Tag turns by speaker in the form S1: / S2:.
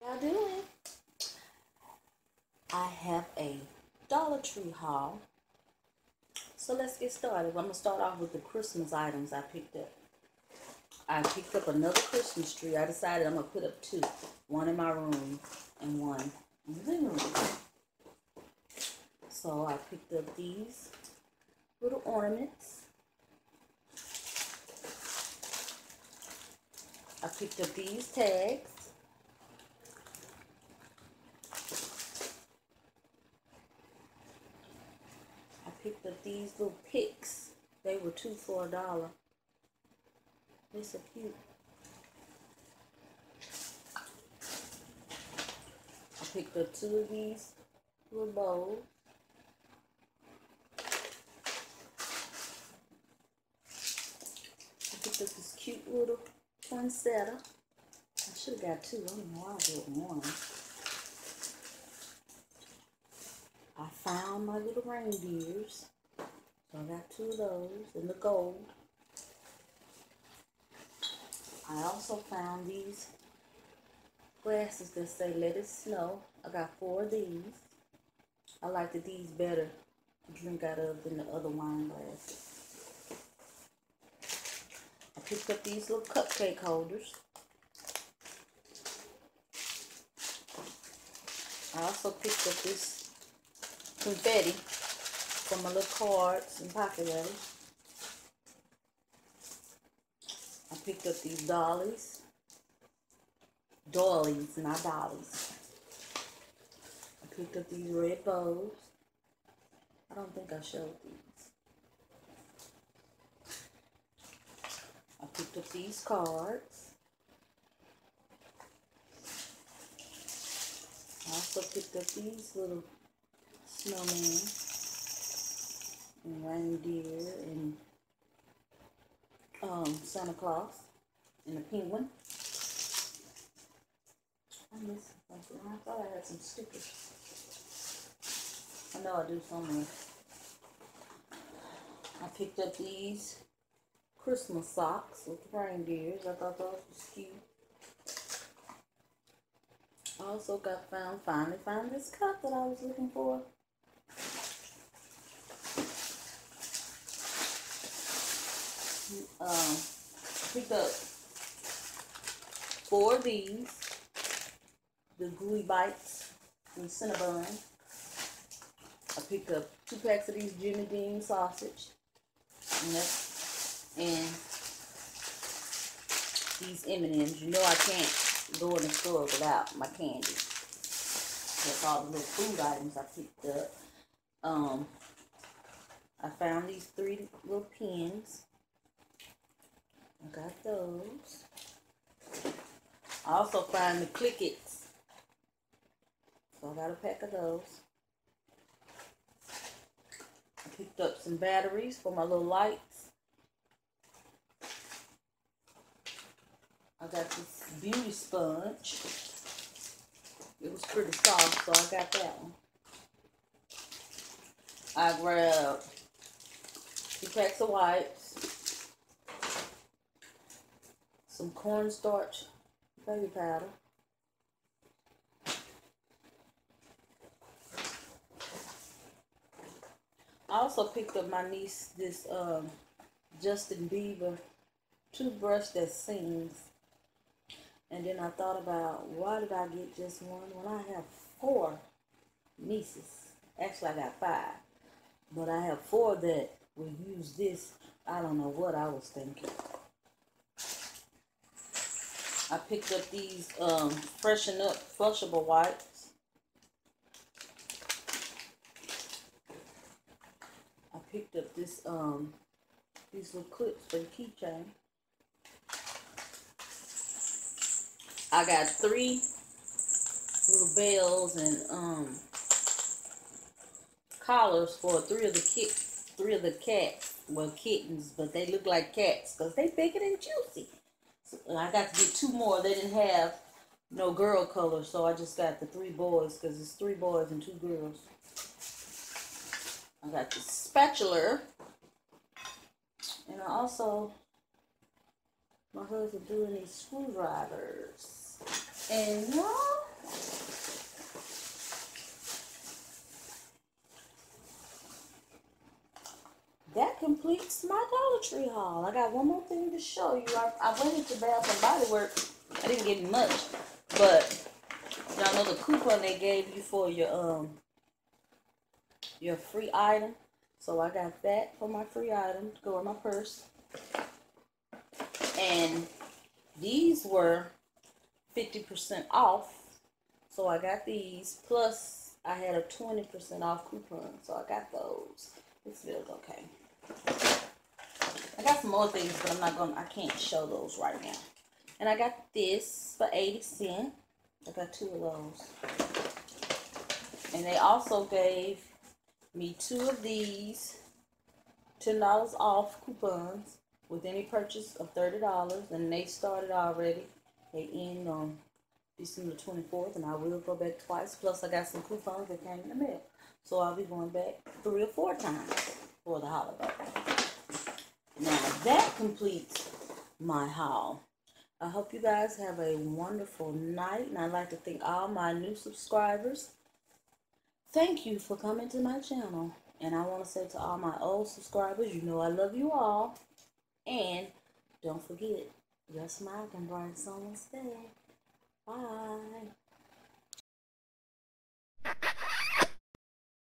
S1: Y'all doing? I have a Dollar Tree haul. So let's get started. I'm gonna start off with the Christmas items I picked up. I picked up another Christmas tree. I decided I'm gonna put up two. One in my room and one in the living room. So I picked up these little ornaments. I picked up these tags. I picked up these little picks. They were two for $1. They're so cute. I picked up two of these little bowls. I picked up this cute little poinsettia. I should have got two. I don't know why I did one. I found my little reindeers. So I got two of those in the gold. I also found these glasses that say "Let It Snow." I got 4 of these. I like these better to drink out of than the other wine glasses. I picked up these little cupcake holders. I also picked up this confetti for my little cards and pocket letters. I picked up these doilies, not dollies. I picked up these red bows. I don't think I showed these. I picked up these cards. I also picked up these little snowmen and reindeer and Santa Claus and a penguin. I missed something. I thought I had some stickers. I know I do somewhere. I picked up these Christmas socks with reindeers. I thought those was cute. I also finally found this cup that I was looking for. Picked up 4 of these, the Gooey Bites and Cinnabon. I picked up 2 packs of these Jimmy Dean sausage, and these M&Ms. You know I can't go in the store without my candy. That's all the little food items I picked up. I found these 3 little pens. I got those. I also found the Click-Its. So I got a pack of those. I picked up some batteries for my little lights. I got this beauty sponge. It was pretty soft, so I got that one. I grabbed 2 packs of wipes, some cornstarch baby powder, I also picked up my niece this Justin Bieber toothbrush that sings. And then I thought about, why did I get just one when I have 4 nieces? Actually, I got 5. But I have 4 that will use this. I don't know what I was thinking. I picked up these Freshen Up flushable wipes. I picked up this these little clips for the keychain. I got 3 little bells and collars for 3 of the cats. Well, kittens, but they look like cats because they bigger than juicy. So I got to get 2 more. They didn't have no girl color, so I just got the 3 boys because it's 3 boys and 2 girls. I got the spatula, and I also, my husband doing these screwdrivers. And y'all, That completes my Dollar Tree haul. I got one more thing to show you. I went into Bath and Body Works. I didn't get much, but y'all know the coupon they gave you for your free item. So I got that for my free item to go in my purse. And these were 50% off. So I got these. Plus I had a 20% off coupon. So I got those. This feels okay. I got some more things, but I can't show those right now. And I got this for 80 cents. I got 2 of those. And they also gave me 2 of these $10 off coupons with any purchase of $30. And they started already. They end on December 24th, and I will go back twice. Plus, I got some coupons that came in the mail. So I'll be going back 3 or 4 times for the holiday. Now, that completes my haul. I hope you guys have a wonderful night, and I'd like to thank all my new subscribers. Thank you for coming to my channel. And I want to say to all my old subscribers, you know I love you all. And don't forget, your smile can brighten someone's day. Bye.